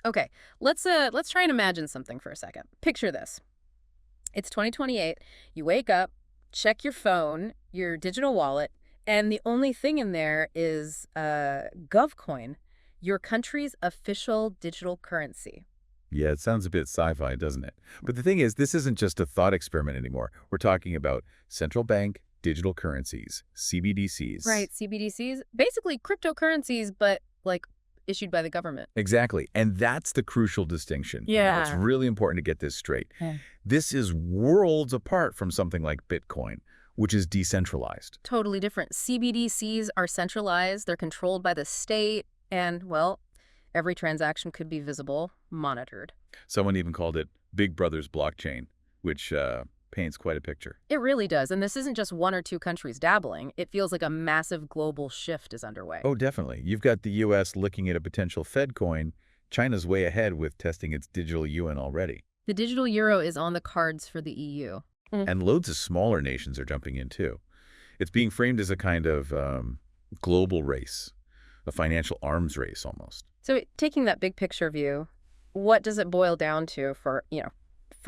Okay, let's try and imagine something for a second. Picture this. It's 2028. You wake up, check your phone, your digital wallet, and the only thing in there is GovCoin, your country's official digital currency. Yeah, it sounds a bit sci-fi, doesn't it? But the thing is, this isn't just a thought experiment anymore. We're talking about central bank digital currencies, CBDCs. Right, CBDCs, basically cryptocurrencies, but like issued by the government. Exactly. And that's the crucial distinction. Yeah. It's really important to get this straight. Yeah. This is worlds apart from something like Bitcoin, which is decentralized. Totally different. CBDCs are centralized, they're controlled by the state, and, well, every transaction could be visible, monitored. Someone even called it Big Brother's blockchain, which paints quite a picture. It really does. And this isn't just one or two countries dabbling. It feels like a massive global shift is underway. Oh, definitely. You've got the U.S. looking at a potential Fed coin. China's way ahead with testing its digital yuan already. The digital euro is on the cards for the EU. And loads of smaller nations are jumping in, too. It's being framed as a kind of global race, a financial arms race almost. So taking that big picture view, what does it boil down to for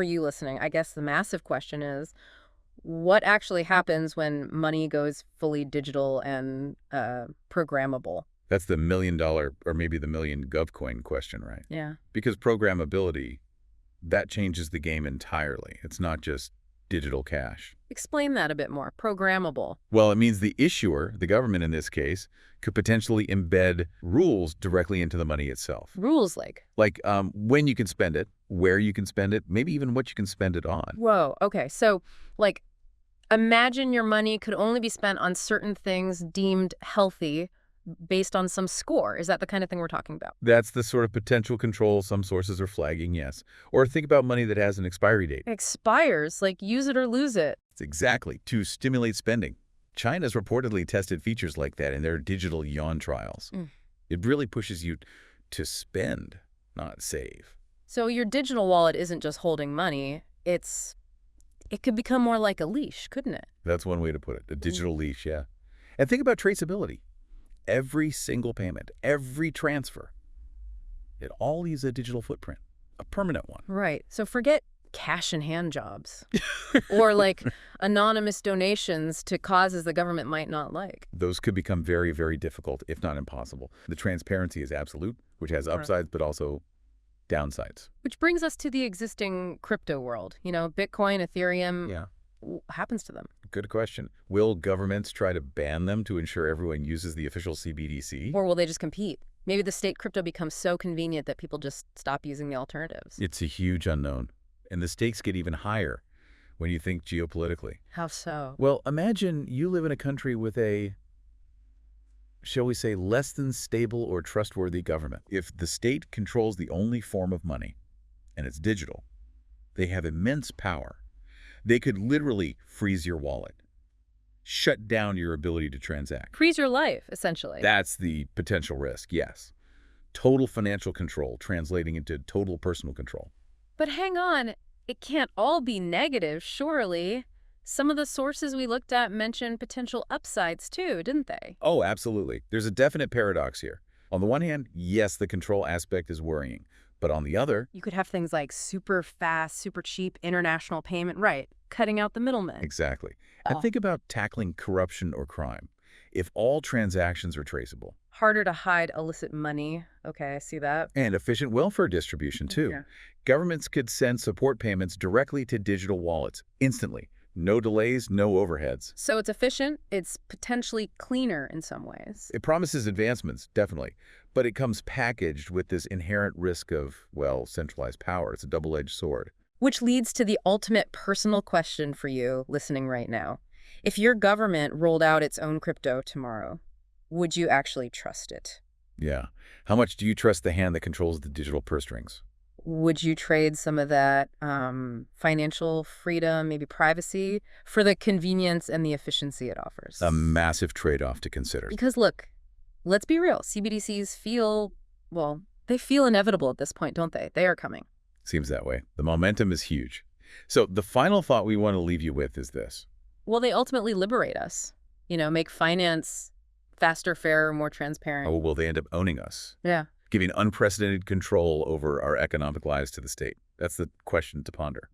you listening? I guess the massive question is, what actually happens when money goes fully digital and programmable? That's the $1 million or maybe the million GovCoin question, right? Yeah. Because programmability, that changes the game entirely. It's not just digital cash. Explain that a bit more. Programmable. Well, it means the issuer, the government in this case, could potentially embed rules directly into the money itself. Rules like? Like when you can spend it, where you can spend it, maybe even what you can spend it on. Whoa, okay. So, like, imagine your money could only be spent on certain things deemed healthy based on some score. Is that the kind of thing we're talking about? That's the sort of potential control some sources are flagging, yes. Or think about money that has an expiry date. Expires, like use it or lose it. It's exactly, to stimulate spending. China's reportedly tested features like that in their digital yuan trials. It really pushes you to spend, not save. So your digital wallet isn't just holding money, it could become more like a leash, couldn't it? That's one way to put it, a digital leash, yeah. And think about traceability. Every single payment, every transfer, it all leaves a digital footprint, a permanent one. Right. So forget cash in hand jobs or like anonymous donations to causes the government might not like. Those could become very, very difficult, if not impossible. The transparency is absolute, which has upsides, but also downsides. Which brings us to the existing crypto world. Bitcoin, Ethereum. Yeah. What happens to them? Good question. Will governments try to ban them to ensure everyone uses the official CBDC? Or will they just compete? Maybe the state crypto becomes so convenient that people just stop using the alternatives. It's a huge unknown. And the stakes get even higher when you think geopolitically. How so? Well, imagine you live in a country with a, shall we say, less than stable or trustworthy government. If the state controls the only form of money, and it's digital, they have immense power. They could literally freeze your wallet, shut down your ability to transact. Freeze your life, essentially. That's the potential risk, yes. Total financial control translating into total personal control. But hang on, it can't all be negative, surely. Some of the sources we looked at mentioned potential upsides too, didn't they? Oh, absolutely. There's a definite paradox here. On the one hand, yes, the control aspect is worrying. But on the other, you could have things like super fast, super cheap international payment, right? Cutting out the middlemen. Exactly. And think about tackling corruption or crime. If all transactions are traceable. Harder to hide illicit money. Okay, I see that. And efficient welfare distribution, too. Yeah. Governments could send support payments directly to digital wallets, instantly. No delays, no overheads. So it's efficient, it's potentially cleaner in some ways. It promises advancements, definitely. But it comes packaged with this inherent risk of, well, centralized power. It's a double-edged sword. Which leads to the ultimate personal question for you listening right now. If your government rolled out its own crypto tomorrow, would you actually trust it? Yeah. How much do you trust the hand that controls the digital purse strings? Would you trade some of that financial freedom, maybe privacy, for the convenience and the efficiency it offers? A massive trade-off to consider. Because look, let's be real. CBDCs feel inevitable at this point, don't they? They are coming. Seems that way. The momentum is huge. So the final thought we want to leave you with is this. Will they ultimately liberate us? Make finance faster, fairer, more transparent. Oh, will they end up owning us? Yeah. giving unprecedented control over our economic lives to the state? That's the question to ponder.